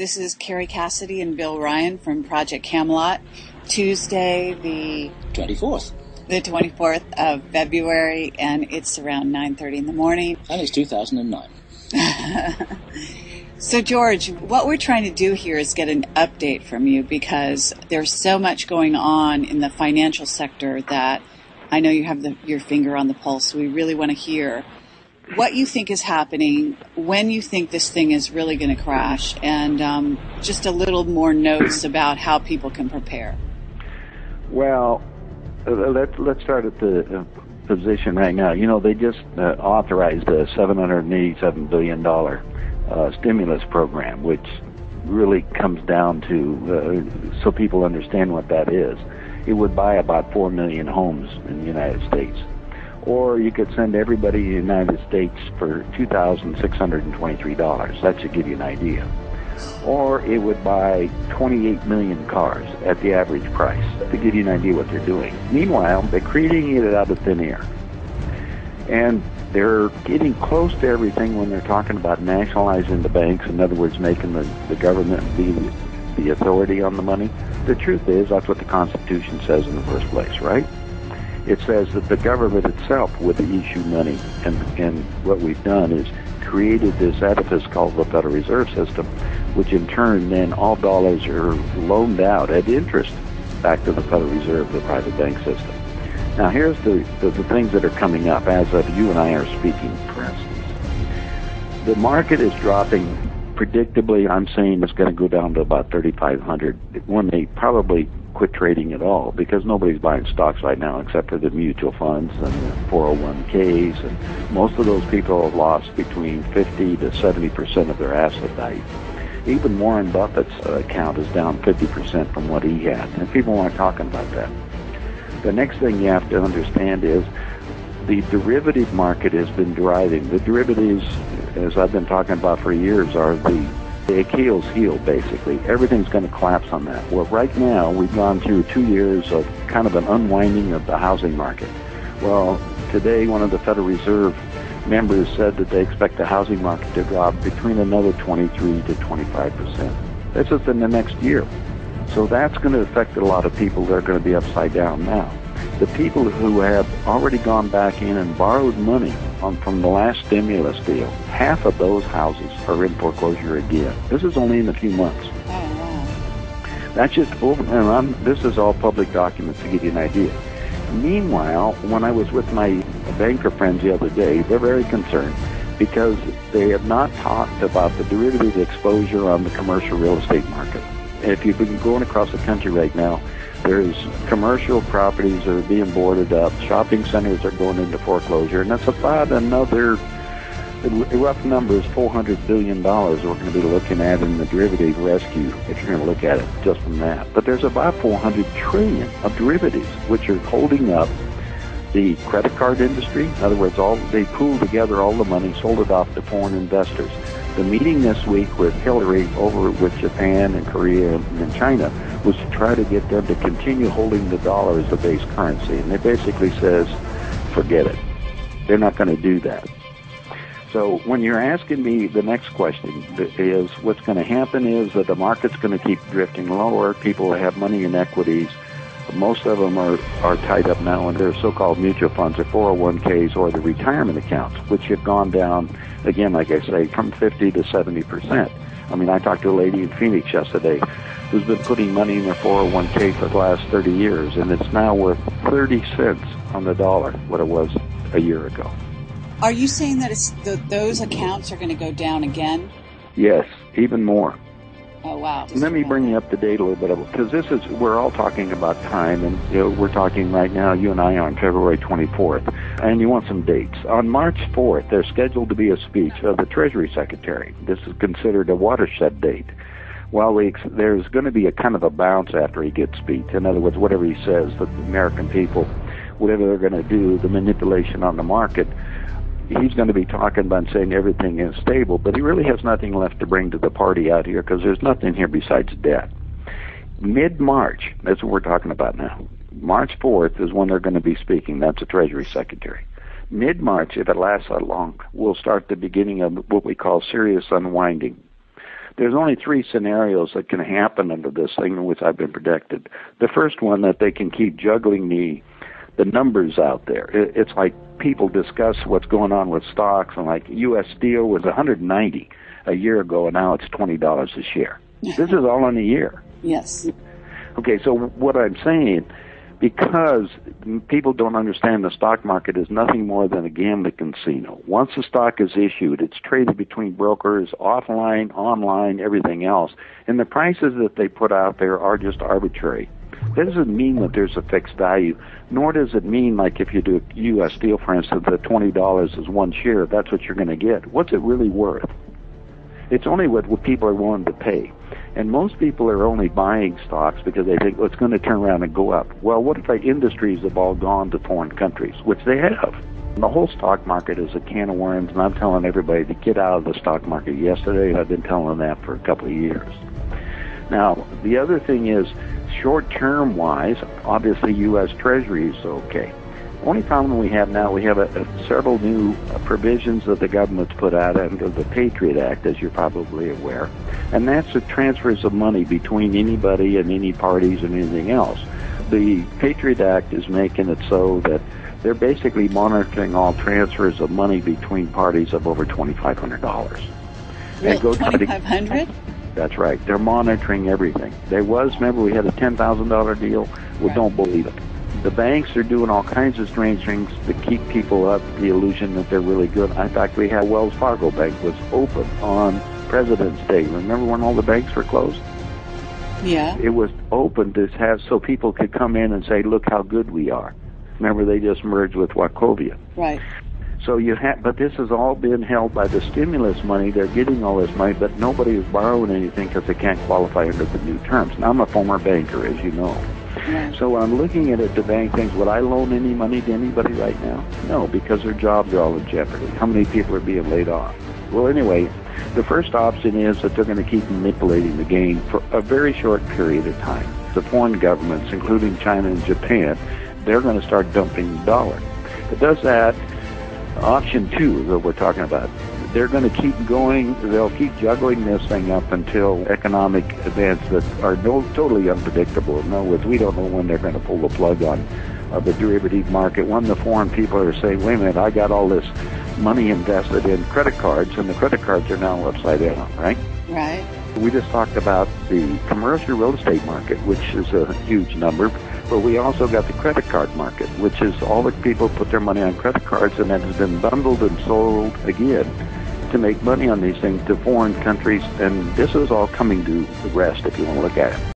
This is Carrie Cassidy and Bill Ryan from Project Camelot. Tuesday, the 24th. The 24th of February, and it's around 9:30 in the morning. And it's 2009. So, George, what we're trying to do here is get an update from you because there's so much going on in the financial sector that I know you have your finger on the pulse. So we really want to hear what you think is happening, when you think this thing is really going to crash, and just a little more notes about how people can prepare. Well, let's start at the position right now. You know, they just authorized a $787 billion stimulus program, which really comes down to, so people understand what that is, it would buy about 4 million homes in the United States. Or you could send everybody in the United States for $2,623. That should give you an idea. Or it would buy 28 million cars at the average price, to give you an idea what they're doing. Meanwhile, they're creating it out of thin air. And they're getting close to everything when they're talking about nationalizing the banks, in other words, making the government be the authority on the money. The truth is, that's what the Constitution says in the first place, right? It says that the government itself would issue money, and what we've done is created this edifice called the Federal Reserve System, which in turn then all dollars are loaned out at interest back to the Federal Reserve, the private bank system. Now here's the things that are coming up as of you and I are speaking, for instance. The market is dropping predictably. I'm saying it's going to go down to about 3,500 when they probably quit trading at all, because nobody's buying stocks right now except for the mutual funds and the 401ks, and most of those people have lost between 50 to 70% of their asset value. Even Warren Buffett's account is down 50% from what he had, and people aren't talking about that. The next thing you have to understand is the derivative market has been driving. The derivatives, as I've been talking about for years, are the Achilles heel, basically. Everything's going to collapse on that. Well, right now, we've gone through 2 years of kind of an unwinding of the housing market. Well, today, one of the Federal Reserve members said that they expect the housing market to drop between another 23 to 25%. That's just in the next year. So that's going to affect a lot of people that are going to be upside down now. The people who have already gone back in and borrowed money from the last stimulus deal, half of those houses are in foreclosure again. This is only in a few months. Oh, wow. That's just over, and this is all public documents to give you an idea. Meanwhile, when I was with my banker friends the other day, they're very concerned because they have not talked about the derivative exposure on the commercial real estate market. If you've been going across the country right now, there's commercial properties that are being boarded up, shopping centers are going into foreclosure, and that's about another, rough number is $400 billion we're going to be looking at in the derivative rescue, if you're going to look at it just from that. But there's about $400 trillion of derivatives, which are holding up the credit card industry. In other words, they pooled together all the money, sold it off to foreign investors. The meeting this week with Hillary over with Japan and Korea and China was to try to get them to continue holding the dollar as the base currency. And it basically says, forget it. They're not going to do that. So when you're asking me, the next question is, what's going to happen is that the market's going to keep drifting lower. People have money in equities. Most of them are tied up now in their so-called mutual funds, or 401ks, or the retirement accounts, which have gone down, again, like I say, from 50 to 70%. I mean, I talked to a lady in Phoenix yesterday who's been putting money in their 401k for the last 30 years, and it's now worth 30 cents on the dollar, what it was a year ago. Are you saying that those accounts are going to go down again? Yes, even more. Oh, wow. Let me bring you up to date a little bit, because we're all talking about time, and we're talking right now, you and I, on February 24th, and you want some dates. On March 4th, there's scheduled to be a speech of the Treasury Secretary. This is considered a watershed date. Well, there's going to be a kind of a bounce after he gets speech. In other words, whatever he says, the American people, whatever they're going to do, the manipulation on the market, he's going to be talking about saying everything is stable, but he really has nothing left to bring to the party out here, because there's nothing here besides debt. Mid-March, that's what we're talking about now. March 4th is when they're going to be speaking. That's the Treasury Secretary. Mid-March, if it lasts that long, we'll start the beginning of what we call serious unwinding. There's only three scenarios that can happen under this thing in which I've been protected. The first one, that they can keep juggling the numbers out there. It's like people discuss what's going on with stocks, and like U.S. Steel was 190 a year ago, and now it's $20 a share. This is all in a year. Yes. Okay, so what I'm saying, because people don't understand the stock market is nothing more than a gambling casino. Once the stock is issued, it's traded between brokers, offline, online, everything else, and the prices that they put out there are just arbitrary. That doesn't mean that there's a fixed value, nor does it mean, like if you do U.S. Steel, for instance, that $20 is one share, that's what you're going to get. What's it really worth? It's only what people are willing to pay. And most people are only buying stocks because they think, well, it's going to turn around and go up. Well, what if the industries have all gone to foreign countries, which they have? The whole stock market is a can of worms, and I'm telling everybody to get out of the stock market yesterday, and I've been telling that for a couple of years. Now, the other thing is, short-term wise, obviously U.S. Treasury is okay. The only problem we have now, we have several new provisions that the government's put out under the Patriot Act, as you're probably aware, and that's the transfers of money between anybody and any parties and anything else. The Patriot Act is making it so that they're basically monitoring all transfers of money between parties of over $2,500. Really? $2,500? That's right. They're monitoring everything. Remember, we had a $10,000 deal? Well, right. Don't believe it. The banks are doing all kinds of strange things to keep people up the illusion that they're really good. In fact, we had Wells Fargo Bank was open on President's Day. Remember when all the banks were closed? Yeah. It was open to have so people could come in and say, look how good we are. Remember, they just merged with Wachovia. Right. So but this has all been held by the stimulus money. They're getting all this money, but nobody is borrowing anything because they can't qualify under the new terms. Now, I'm a former banker, as you know. Right. So I'm looking at it, the bank thinks, would I loan any money to anybody right now? No, because their jobs are all in jeopardy. How many people are being laid off? Well, anyway, the first option is that they're going to keep manipulating the game for a very short period of time. The foreign governments, including China and Japan, they're going to start dumping the dollar. If it does that, option two is what we're talking about. They're going to keep going. They'll keep juggling this thing up until economic events that are totally unpredictable. In other words, we don't know when they're going to pull the plug on the derivative market. When the foreign people are saying, wait a minute, I got all this money invested in credit cards, and the credit cards are now upside down, right? Right. We just talked about the commercial real estate market, which is a huge number, but we also got the credit card market, which is all the people put their money on credit cards, and that has been bundled and sold again to make money on these things to foreign countries, and this is all coming to rest if you want to look at it.